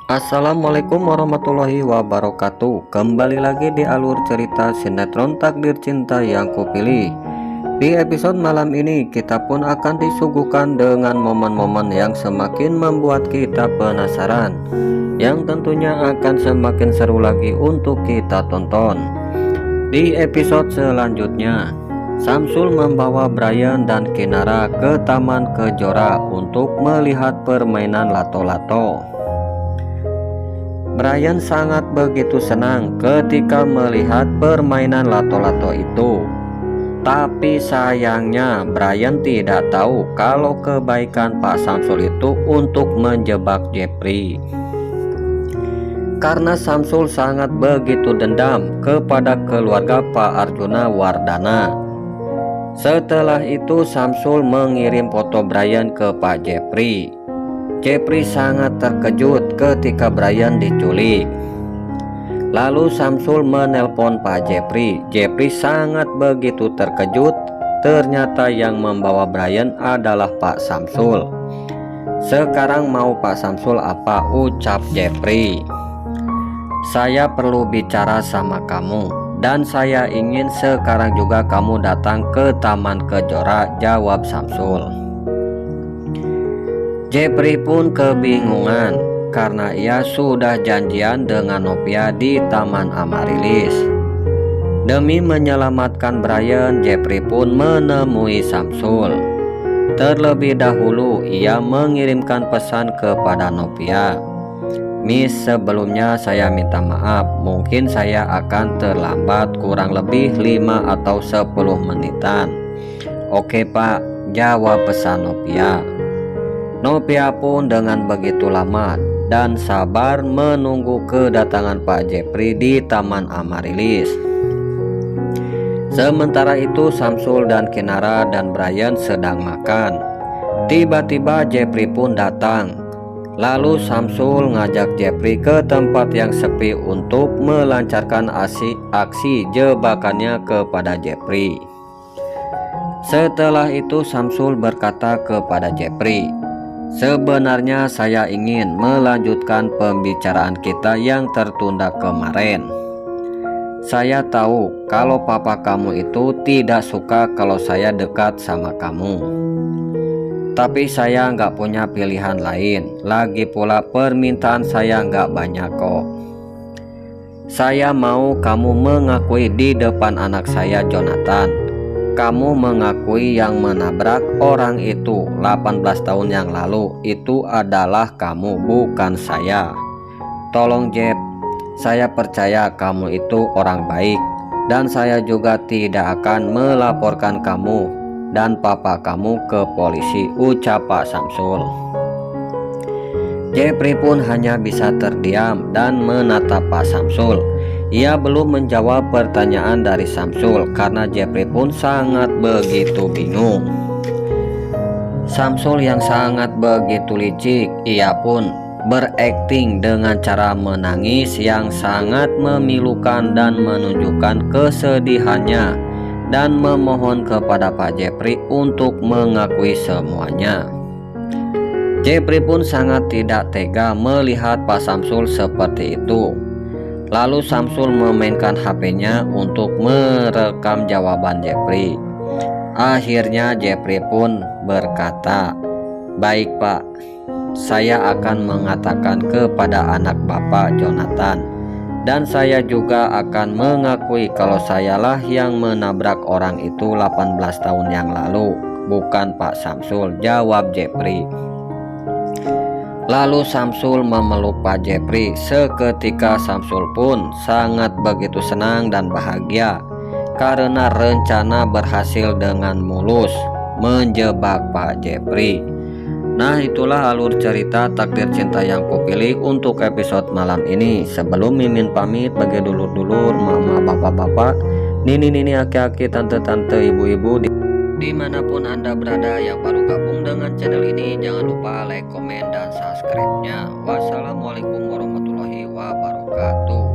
Assalamualaikum warahmatullahi wabarakatuh. Kembali lagi di alur cerita sinetron Takdir Cinta yang Kupilih. Di episode malam ini kita pun akan disuguhkan dengan momen-momen yang semakin membuat kita penasaran, yang tentunya akan semakin seru lagi untuk kita tonton. Di episode selanjutnya, Samsul membawa Brian dan Kinara ke Taman Kejora untuk melihat permainan lato-lato. Brian sangat begitu senang ketika melihat permainan lato-lato itu. Tapi sayangnya Brian tidak tahu kalau kebaikan Pak Samsul itu untuk menjebak Jepri. Karena Samsul sangat begitu dendam kepada keluarga Pak Arjuna Wardana. Setelah itu Samsul mengirim foto Brian ke Pak Jepri. Jepri sangat terkejut ketika Brian diculik. Lalu Samsul menelpon Pak Jepri. Jepri sangat begitu terkejut. Ternyata yang membawa Brian adalah Pak Samsul. Sekarang mau Pak Samsul apa? Ucap Jepri. Saya perlu bicara sama kamu. Dan saya ingin sekarang juga kamu datang ke Taman Kejora, jawab Samsul. Jepri pun kebingungan karena ia sudah janjian dengan Novia di Taman Amarilis. Demi menyelamatkan Brian, Jepri pun menemui Samsul. Terlebih dahulu ia mengirimkan pesan kepada Novia. Miss, sebelumnya saya minta maaf, mungkin saya akan terlambat kurang lebih 5 atau 10 menitan. Oke Pak, jawab pesan Novia. Novia pun dengan begitu lama dan sabar menunggu kedatangan Pak Jepri di Taman Amarilis. Sementara itu Samsul dan Kinara dan Brian sedang makan. Tiba-tiba Jepri pun datang. Lalu Samsul ngajak Jepri ke tempat yang sepi untuk melancarkan aksi jebakannya kepada Jepri. Setelah itu Samsul berkata kepada Jepri, sebenarnya saya ingin melanjutkan pembicaraan kita yang tertunda kemarin. Saya tahu kalau papa kamu itu tidak suka kalau saya dekat sama kamu. Tapi saya nggak punya pilihan lain. Lagi pula permintaan saya nggak banyak kok. Saya mau kamu mengakui di depan anak saya Jonathan. Kamu mengakui yang menabrak orang itu 18 tahun yang lalu itu adalah kamu, bukan saya. Tolong Jep, saya percaya kamu itu orang baik. Dan saya juga tidak akan melaporkan kamu dan papa kamu ke polisi, ucap Pak Samsul. Jepri pun hanya bisa terdiam dan menatap Pak Samsul. Ia belum menjawab pertanyaan dari Samsul karena Jepri pun sangat begitu bingung. Samsul yang sangat begitu licik, ia pun berakting dengan cara menangis yang sangat memilukan dan menunjukkan kesedihannya dan memohon kepada Pak Jepri untuk mengakui semuanya. Jepri pun sangat tidak tega melihat Pak Samsul seperti itu. Lalu Samsul memainkan HP-nya untuk merekam jawaban Jepri. Akhirnya Jepri pun berkata, baik Pak, saya akan mengatakan kepada anak Bapak Jonathan. Dan saya juga akan mengakui kalau sayalah yang menabrak orang itu 18 tahun yang lalu, bukan Pak Samsul, jawab Jepri. Lalu Samsul memeluk Pak Jepri. Seketika Samsul pun sangat begitu senang dan bahagia karena rencana berhasil dengan mulus menjebak Pak Jepri. Nah, itulah alur cerita Takdir Cinta yang Kupilih untuk episode malam ini. Sebelum Mimin pamit, bagi dulur-dulur, mama, bapak-bapak, nini-nini, aki-aki, tante-tante, ibu-ibu, dimanapun Anda berada yang baru gabung dengan channel ini, jangan lupa like, komen, dan subscribe-nya. Wassalamualaikum warahmatullahi wabarakatuh.